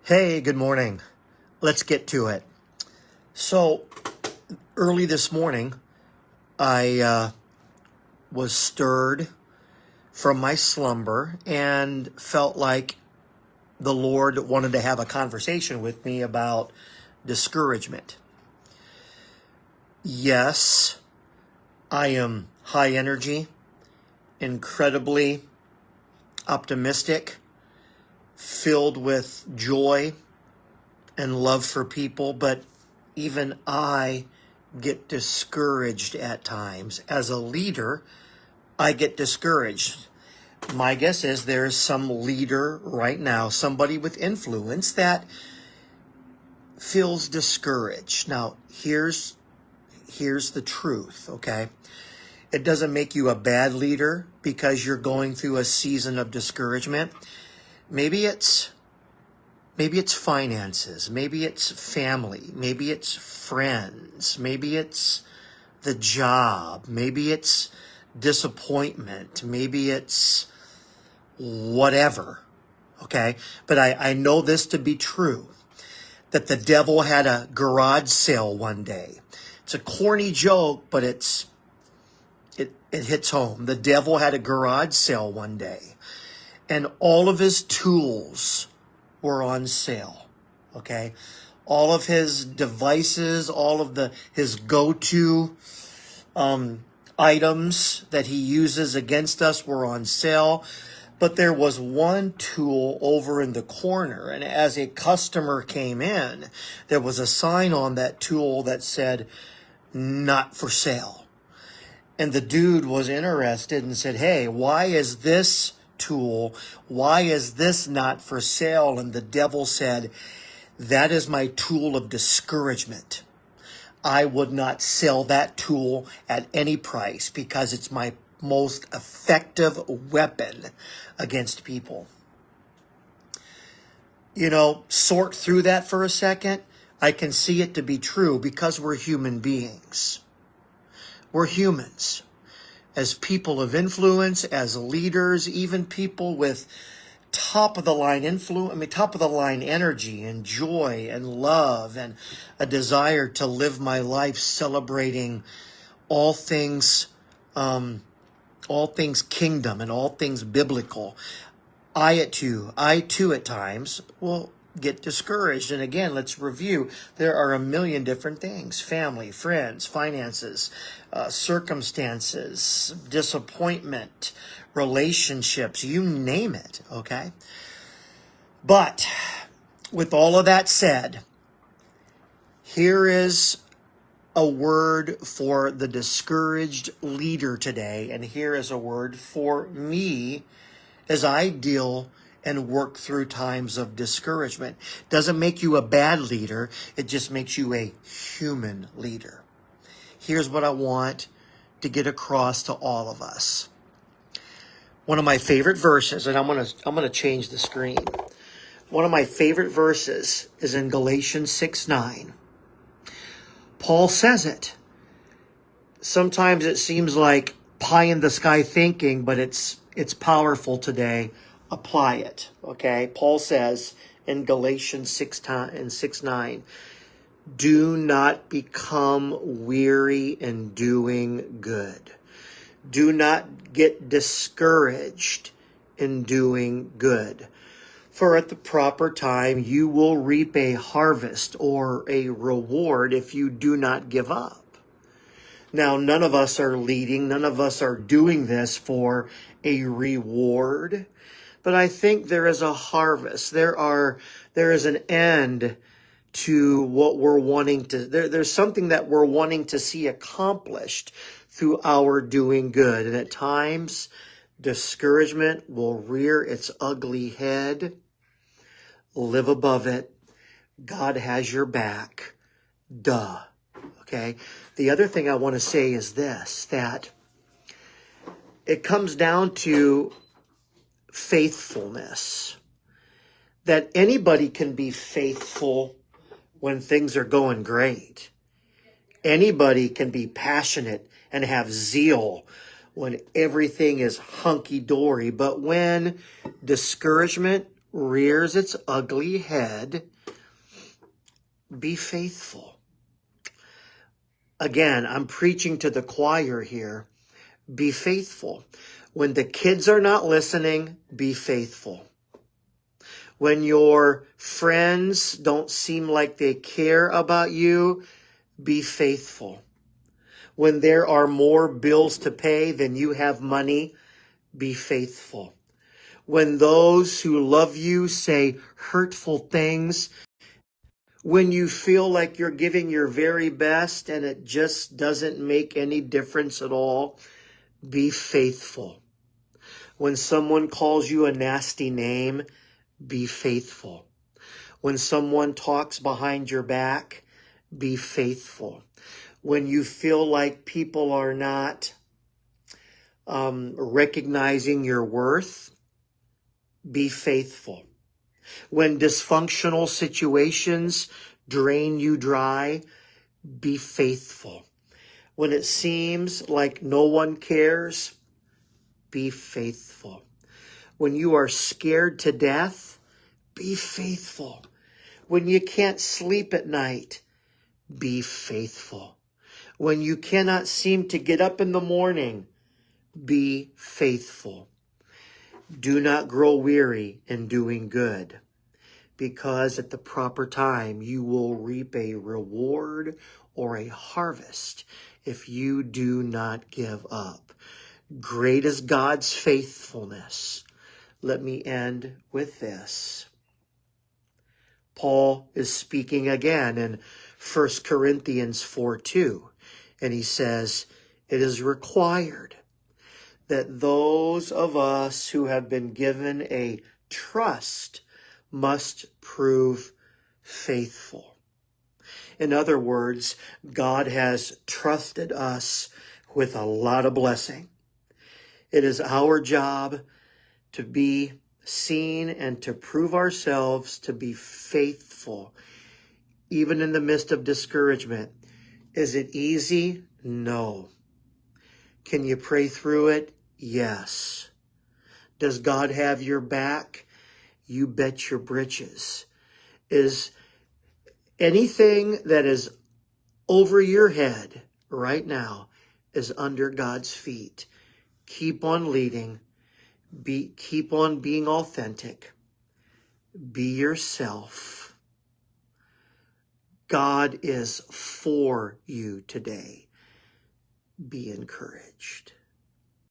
Hey, good morning. Let's get to it. So, early this morning, I was stirred from my slumber and felt like the Lord wanted to have a conversation with me about discouragement. Yes, I am high energy, incredibly optimistic, filled with joy and love for people, but even I get discouraged at times. As a leader, I get discouraged. My guess is there's some leader right now, somebody with influence that feels discouraged. Now, here's the truth, okay? It doesn't make you a bad leader because you're going through a season of discouragement. Maybe it's finances, maybe it's family, maybe it's friends, maybe it's the job, maybe it's disappointment, maybe it's whatever, okay? But I know this to be true, that the devil had a garage sale one day. It's a corny joke, but it hits home. The devil had a garage sale one day, and all of his tools were on sale, okay? All of his devices, all of his go-to items that he uses against us were on sale. But there was one tool over in the corner, and as a customer came in, there was a sign on that tool that said, "Not for sale." And the dude was interested and said, "Hey, why is this tool, why is this not for sale?" And the devil said, "That is my tool of discouragement. I would not sell that tool at any price because it's my most effective weapon against people." Sort through that for a second. I can see it to be true because we're human beings. We're humans. As people of influence, as leaders, even people with top of the line energy and joy and love and a desire to live my life celebrating all things kingdom and all things biblical. I too at times will get discouraged. And again, let's review. There are a million different things: family, friends, finances, circumstances, disappointment, relationships, you name it, okay? But with all of that said, here is a word for the discouraged leader today, and here is a word for me as I deal and work through times of discouragement. Doesn't make you a bad leader, it just makes you a human leader. Here's what I want to get across to all of us. One of my favorite verses, and I'm gonna change the screen. One of my favorite verses is in Galatians 6:9. Paul says it. Sometimes it seems like pie in the sky thinking, but it's powerful today. Apply it, okay? Paul says in Galatians 6:9, "Do not become weary in doing good. Do not get discouraged in doing good. For at the proper time, you will reap a harvest or a reward if you do not give up." Now, none of us are leading. None of us are doing this for a reward. But I think there is a harvest. There is an end to what we're wanting to, there's something that we're wanting to see accomplished through our doing good. And at times, discouragement will rear its ugly head. Live above it. God has your back. Duh. Okay? The other thing I want to say is this, that it comes down to faithfulness. That anybody can be faithful when things are going great. Anybody can be passionate and have zeal when everything is hunky-dory. But when discouragement rears its ugly head, be faithful. Again, I'm preaching to the choir here. Be faithful. When the kids are not listening, be faithful. When your friends don't seem like they care about you, be faithful. When there are more bills to pay than you have money, be faithful. When those who love you say hurtful things, when you feel like you're giving your very best and it just doesn't make any difference at all, be faithful. When someone calls you a nasty name, be faithful. When someone talks behind your back, be faithful. When you feel like people are not recognizing your worth, be faithful. When dysfunctional situations drain you dry, be faithful. When it seems like no one cares, be faithful. When you are scared to death, be faithful. When you can't sleep at night, be faithful. When you cannot seem to get up in the morning, be faithful. Do not grow weary in doing good, because at the proper time you will reap a reward or a harvest if you do not give up. Great is God's faithfulness. Let me end with this. Paul is speaking again in 1 Corinthians 4:2, and he says, it is required that those of us who have been given a trust must prove faithful. In other words, God has trusted us with a lot of blessing. It is our job to be seen and to prove ourselves to be faithful, even in the midst of discouragement. Is it easy? No. Can you pray through it? Yes. Does God have your back? You bet your britches. Is anything that is over your head right now is under God's feet? Keep on leading. Keep on being authentic. Be yourself. God is for you today. Be encouraged.